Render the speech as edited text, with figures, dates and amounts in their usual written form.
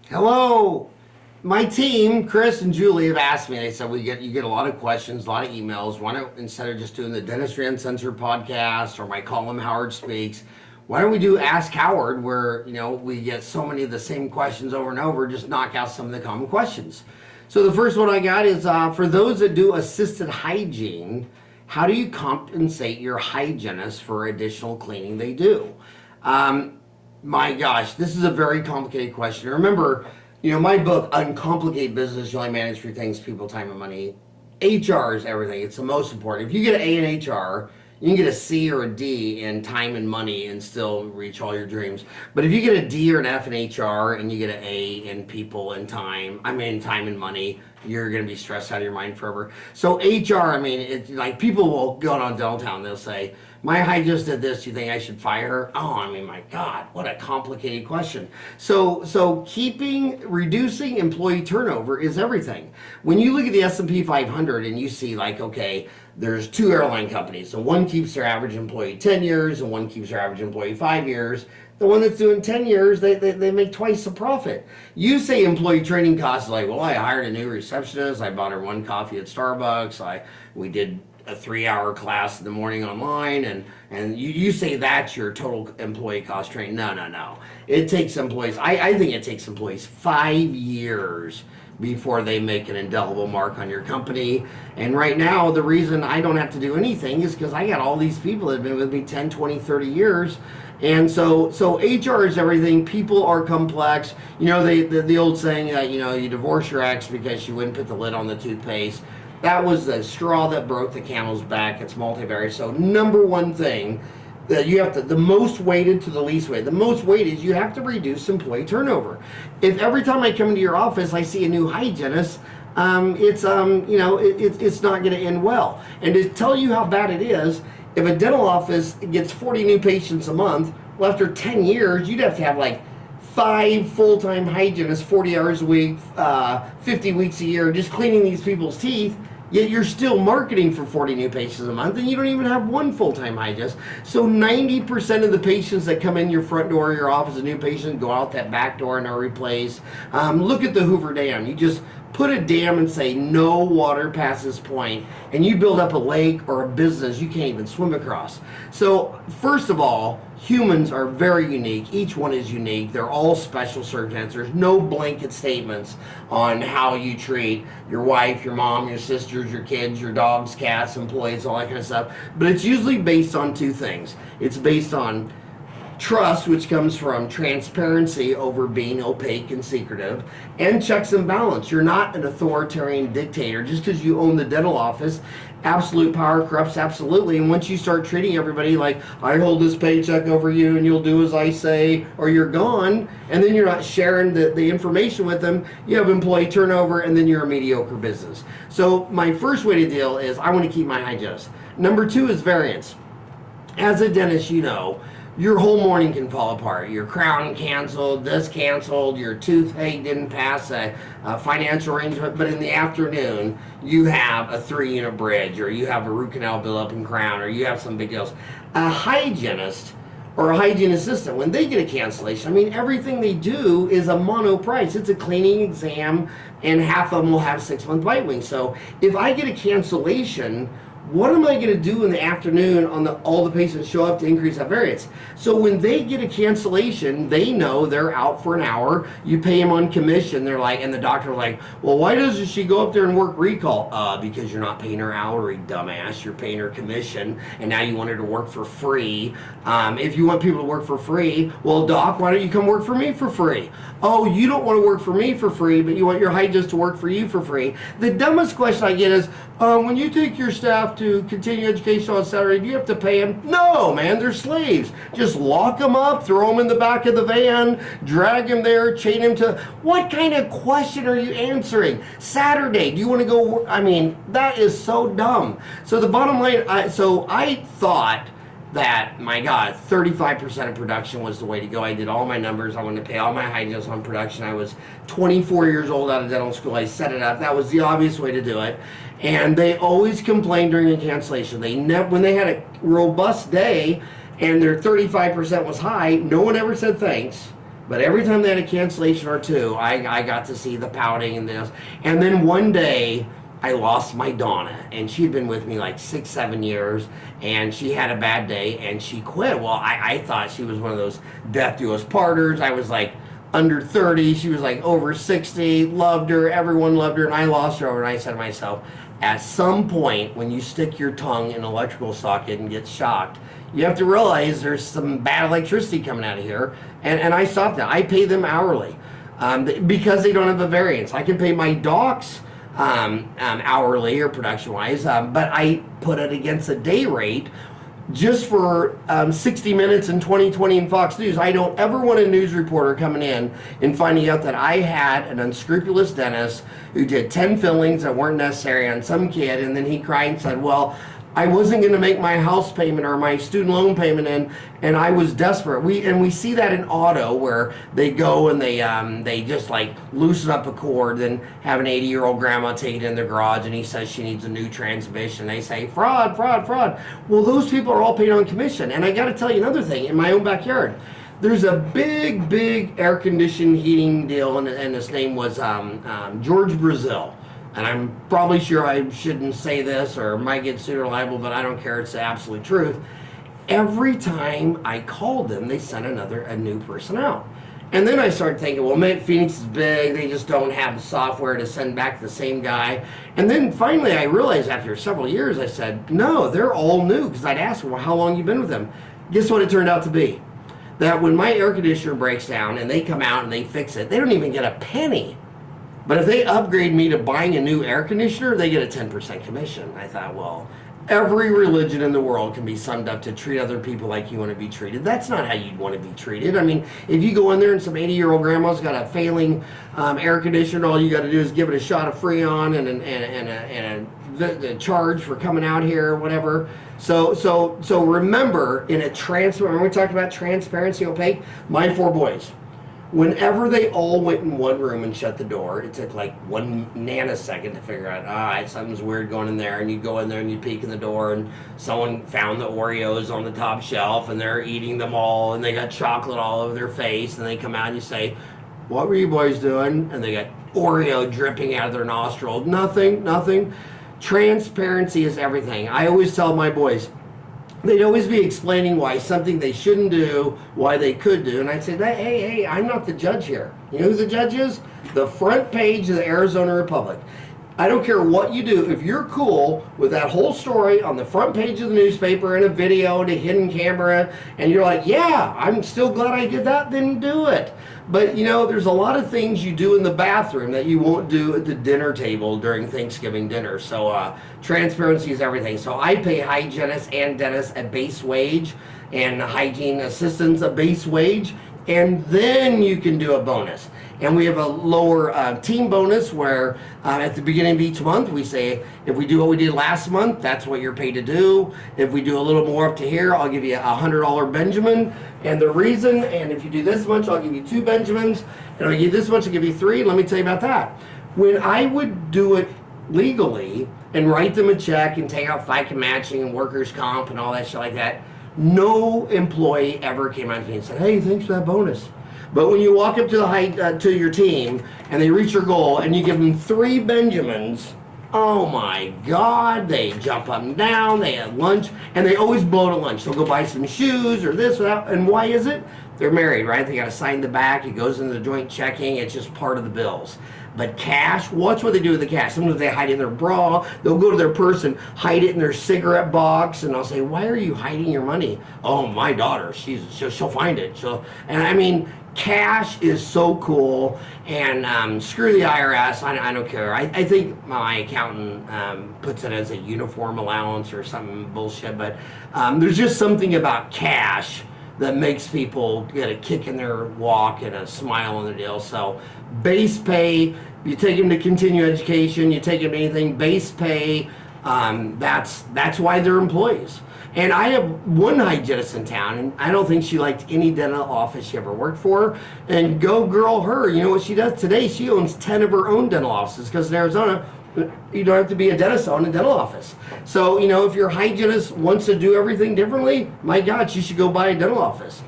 Hello. My team, Chris and Julie, have asked me. They said you get a lot of questions, a lot of emails. Why don't, instead of just doing the Dentistry Uncensored podcast or my column Howard Speaks, why don't we do Ask Howard, where we get so many of the same questions over and over, just knock out some of the common questions. So the first one I got is for those that do assisted hygiene, how do you compensate your hygienist for additional cleaning they do? My gosh, this is a very complicated question. Remember, my book, Uncomplicate Business, You Only Manage Three Things, People, Time, and Money. HR is everything. It's the most important. If you get an A in HR, you can get a C or a D in time and money and still reach all your dreams. But if you get a D or an F in HR and you get an A in people and time, time and money, you're going to be stressed out of your mind forever. So HR, it's like people will go on Dental Town, they'll say, my hygienist did this, do you think I should fire her? Oh, my God, what a complicated question. So reducing employee turnover is everything. When you look at the S&P 500 and you see okay, there's two airline companies, and one keeps their average employee 10 years and one keeps their average employee 5 years. The one that's doing 10 years, they make twice the profit. You say employee training costs I hired a new receptionist, I bought her one coffee at Starbucks, we did a 3-hour class in the morning online, and you say that's your total employee cost training. No. It takes employees, I think it takes employees 5 years before they make an indelible mark on your company. And right now, the reason I don't have to do anything is because I got all these people that have been with me 10, 20, 30 years. And so HR is everything. People are complex. The old saying that, you divorce your ex because she wouldn't put the lid on the toothpaste. That was the straw that broke the camel's back. It's multivariate. So number one thing that you have to, the most weighted to the least weighted. The most weighted is you have to reduce employee turnover. If every time I come into your office I see a new hygienist, it's not going to end well. And to tell you how bad it is, if a dental office gets 40 new patients a month, well, after 10 years, you'd have to have 5 full-time hygienists, 40 hours a week, 50 weeks a year, just cleaning these people's teeth. Yet you're still marketing for 40 new patients a month, and you don't even have one full-time hygienist. So 90% of the patients that come in your front door of your office, a new patient, go out that back door and are replaced. Look at the Hoover Dam. You just put a dam and say no water past this point, and you build up a lake or a business you can't even swim across. So first of all, humans are very unique. Each one is unique. They're all special circumstances. There's no blanket statements on how you treat your wife, your mom, your sisters, your kids, your dogs, cats, employees, all that kind of stuff. But it's usually based on two things. It's based on trust, which comes from transparency over being opaque and secretive, and checks and balance. You're not an authoritarian dictator. Just because you own the dental office, absolute power corrupts absolutely. And once you start treating everybody like, I hold this paycheck over you and you'll do as I say or you're gone, and then you're not sharing the information with them, you have employee turnover, and then you're a mediocre business. So my first way to deal is I want to keep my hygienist. Number two is variance. As a dentist, your whole morning can fall apart. Your crown canceled, this canceled, your toothache didn't pass a financial arrangement, but in the afternoon, you have a 3-unit bridge, or you have a root canal buildup in crown, or you have some big deals. A hygienist or a hygiene assistant, when they get a cancellation, everything they do is a mono price. It's a cleaning exam, and half of them will have 6-month bite wings. So if I get a cancellation, what am I going to do in the afternoon on all the patients show up to increase that variance? So when they get a cancellation, they know they're out for an hour. You pay them on commission. They're like, and the doctor well, why doesn't she go up there and work recall? Because you're not paying her hourly, dumbass. You're paying her commission, and now you want her to work for free. If you want people to work for free, well, doc, why don't you come work for me for free? Oh, you don't want to work for me for free, but you want your hygienist to work for you for free. The dumbest question I get is, when you take your staff to continue education on Saturday, do you have to pay them? No, man, they're slaves. Just lock them up, throw them in the back of the van, drag them there, chain them to... What kind of question are you answering? Saturday, do you want to go work? That is so dumb. So the bottom line, I thought that, my God, 35% of production was the way to go. I did all my numbers. I wanted to pay all my hygienists on production. I was 24 years old out of dental school. I set it up. That was the obvious way to do it. And they always complained during a cancellation. When they had a robust day and their 35% was high, no one ever said thanks. But every time they had a cancellation or two, I got to see the pouting and this. And then one day, I lost my Donna, and she'd been with me like 6, 7 years, and she had a bad day, and she quit. Well, I thought she was one of those death do us parters. I was like under 30, she was like over 60, loved her, everyone loved her, and I lost her over, and I said to myself, at some point, when you stick your tongue in an electrical socket and get shocked, you have to realize there's some bad electricity coming out of here, and I stopped that. I pay them hourly because they don't have a variance. I can pay my docs hourly or production wise, but I put it against a day rate just for 60 Minutes and 2020 and Fox News. I don't ever want a news reporter coming in and finding out that I had an unscrupulous dentist who did 10 fillings that weren't necessary on some kid, and then he cried and said, well, I wasn't going to make my house payment or my student loan payment, and I was desperate. We see that in auto where they go and they just like loosen up a cord, then have an 80-year-old grandma take it in their garage, and he says she needs a new transmission. They say fraud, fraud, fraud. Well, those people are all paid on commission. And I got to tell you another thing. In my own backyard, there's a big air conditioned heating deal, and his name was George Brazil. And I'm probably sure I shouldn't say this or might get sued or liable, but I don't care. It's the absolute truth. Every time I called them, they sent a new person out. And then I started thinking, well, man, Phoenix is big. They just don't have the software to send back the same guy. And then finally I realized after several years, I said, no, they're all new. Because I'd asked, well, how long you been with them? Guess what it turned out to be? That when my air conditioner breaks down and they come out and they fix it, they don't even get a penny. But if they upgrade me to buying a new air conditioner, they get a 10% commission. I thought, well, every religion in the world can be summed up to treat other people like you want to be treated. That's not how you'd want to be treated. I mean, if you go in there and some 80-year-old grandma's got a failing air conditioner, all you got to do is give it a shot of Freon and the charge for coming out here, whatever. So remember, when we talked about transparency, opaque, my 4 boys, whenever they all went in one room and shut the door, it took like 1 nanosecond to figure out, all right, something's weird going in there. And you go in there and you peek in the door, and someone found the Oreos on the top shelf, and they're eating them all, and they got chocolate all over their face. And they come out and you say, what were you boys doing? And they got Oreo dripping out of their nostril. Nothing. Transparency is everything. I always tell my boys, they'd always be explaining why something they shouldn't do, why they could do. And I'd say, hey, I'm not the judge here. You know who the judge is? The front page of the Arizona Republic. I don't care what you do. If you're cool with that whole story on the front page of the newspaper and a video and a hidden camera, and you're like, yeah, I'm still glad I did that, then do it. But, there's a lot of things you do in the bathroom that you won't do at the dinner table during Thanksgiving dinner. So transparency is everything. So I pay hygienists and dentists a base wage and hygiene assistants a base wage, and then you can do a bonus. And we have a lower team bonus where at the beginning of each month we say, if we do what we did last month, that's what you're paid to do. If we do a little more up to here, I'll give you a $100 Benjamin. And the reason, and if you do this much, I'll give you 2 Benjamins. And I'll give you this much, I'll give you 3. Let me tell you about that. When I would do it legally and write them a check and take out FICA matching and workers' comp and all that shit like that, no employee ever came out to me and said, hey, thanks for that bonus. But when you walk up to to your team and they reach your goal and you give them 3 Benjamins, oh my God, they jump up and down, they have lunch, and they always blow to lunch. They'll go buy some shoes or this or that. And why is it? They're married, right? They got to sign the back. It goes into the joint checking. It's just part of the bills. But cash, watch what they do with the cash. Sometimes they hide it in their bra. They'll go to their purse and hide it in their cigarette box. And I'll say, why are you hiding your money? Oh, my daughter, she'll find it. Cash is so cool, and screw the IRS. I don't care. I think my accountant puts it as a uniform allowance or some bullshit, but there's just something about cash that makes people get a kick in their walk and a smile on their deal. So base pay, you take them to continuing education, you take them to anything, base pay, that's why they're employees. And I have one hygienist in town, and I don't think she liked any dental office she ever worked for. And go girl her. You know what she does today? She owns 10 of her own dental offices, because in Arizona, you don't have to be a dentist to own a dental office. So, if your hygienist wants to do everything differently, my God, she should go buy a dental office.